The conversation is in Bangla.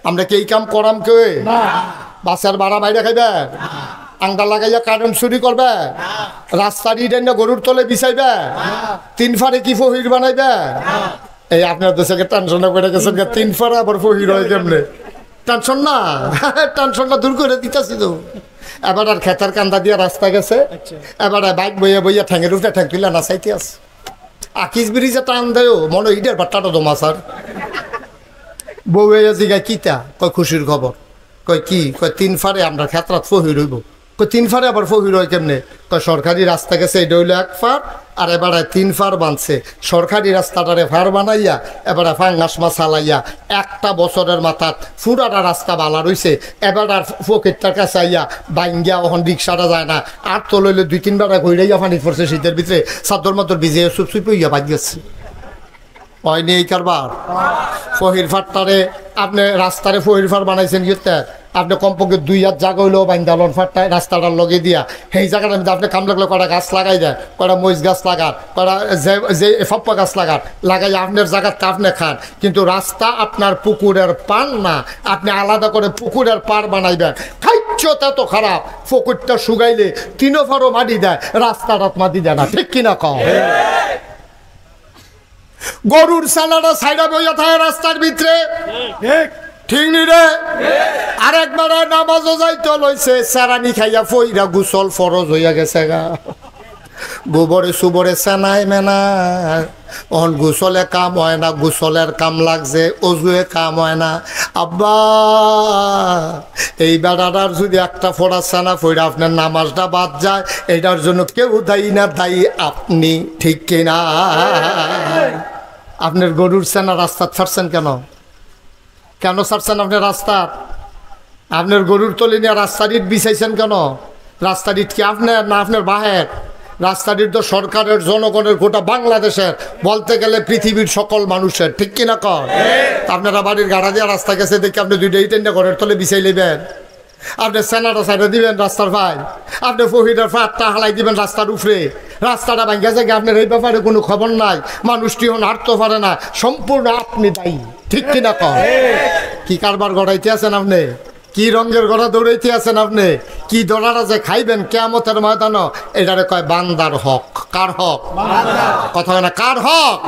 আমরা কি এই কাম করাম কে বাসার ভাড়া বাইরে খাইবে আংটা লাগাইয়া কারেন্ট চুরি করবে রাস্তার ইট এনে গরুর তলে বিছাইবে 3 ফারে কি ফহির বানাইবে এই আপনার দেশে টেনশন করে গেছেন 3 ফারে আবার ফহির হয় কেমনে টেনশন না টেনশনটা দূর করে দিতেছি তো এবার আর খেতার কান্দা দিয়ে রাস্তা গেছে এবার বাইক বইয়া বইয়া ঠ্যাঙের উঠে ঠ্যাং তুলে নাচাইতে আছে আকিস ব্রিজে টান দেয় মনে ইটের বাট্টাটা দমা স্যার বউ জিগায় কিতা কয় খুশির খবর কয় কি কয় 3 ফারে আমরা খেতরাত ফহির হইব কয় 3 ফারে আবার ফহির হয় কেমনে কয় সরকারি রাস্তা গেছে এটা হইলো 1 ফার আর এবারে 3 ফার বানছে সরকারি রাস্তাটারে ফার বানাইয়া এবারে ফাঙ্গাস মাছ চালাইয়া 1টা বছরের মাথাত ফুরাটা রাস্তা বালা রইছে এবার আর ফকিরটার কাছে আইয়া বাইঙ্গিয়া ওখান রিক্সাটা যায় না আর তো লইলে 2-3 বার ঘুরাইয়া পানি পড়ছে শীতের ভিতরে চাদর মাদর ভিজে চুপচুপ হইয়া বাজ গেছে হয়নি এই কারবার ফহির ফাটটারে আপনি রাস্তারে ফহির ফার বানাইছেন ইতে আপনি কমপক্ষে 2 হাত জায়গা হইলেও বাইন্দালন ফাটটায় রাস্তাটার লগে দিয়া সেই জায়গাটার মধ্যে আপনি কাম লাগলে কটা গাছ লাগাই দেয় কটা মরিচ গাছ লাগান কটা যে ফপ্পা গাছ লাগাই আপনার জায়গাটা আপনি খান কিন্তু রাস্তা আপনার পুকুরের পার না আপনি আলাদা করে পুকুরের পার বানাইবেন খাইচ্ছটা তো খারাপ পুকুরটা শুকাইলে 3 ফারও মাটি দেয় রাস্তাটা মাটি দেয় না ঠিক কিনা কম গরুর সালাটা সাইডা বইয়া থাকে রাস্তার ভিতরে ঠিক নি রে আরেকবার নামাজও যাইতে লইছে সারানি খাইয়া ফইরা গোসল ফরজ হইয়া গেছে গা গোবরে সুবরে সেনাই মেনা অন গোসলে কাম হয় না গোসলের কাম লাগছে অজুয়ে কাম হয় না আব্বা এই বেড়াটার যদি একটা ফোড়া সেনা ফইরা আপনার নামাজটা বাদ যায় এটার জন্য কেউ দায়ী না দায়ী আপনি ঠিক কিনা আপনার গরুর সেনা রাস্তা ছাড়ছেন কেন কেন ছাড়ছেন আপনি রাস্তা আপনার গরুর তলে নিয়ে রাস্তার ইট বিছাইছেন কেন রাস্তার ইট কি আপনার না আপনার বাহের রাস্তার ইট তো সরকারের জনগণের গোটা বাংলাদেশের বলতে গেলে পৃথিবীর সকল মানুষের ঠিক কিনা কর আপনারা বাড়ির গাড়া দিয়ে রাস্তা গেছে দেখে আপনি 2টা ইট এনে ঘরের তলে বিছাই নেবেন আপনি সেনাটা সাইডে দিবেন রাস্তার ভাই আপনি ফহিরের ফাটটা হালাই দিবেন রাস্তার উপরে রাস্তাটা ভাঙ্গা যায় আপনার এই ব্যাপারে কোনো খবর নাই মানুষটি হাঁটতে পারে না সম্পূর্ণ আপনি দায়ী ঠিক কিনা কর কি কারবার গড়াইতে আছেন আপনি কি রঙের গড়া দৌড়াইতে আছেন আপনি কি দৌড়াটা যে খাইবেন কিয়ামতের ময়দান এটারে কয় বান্দার হক কার হক কথা হয় না কার হক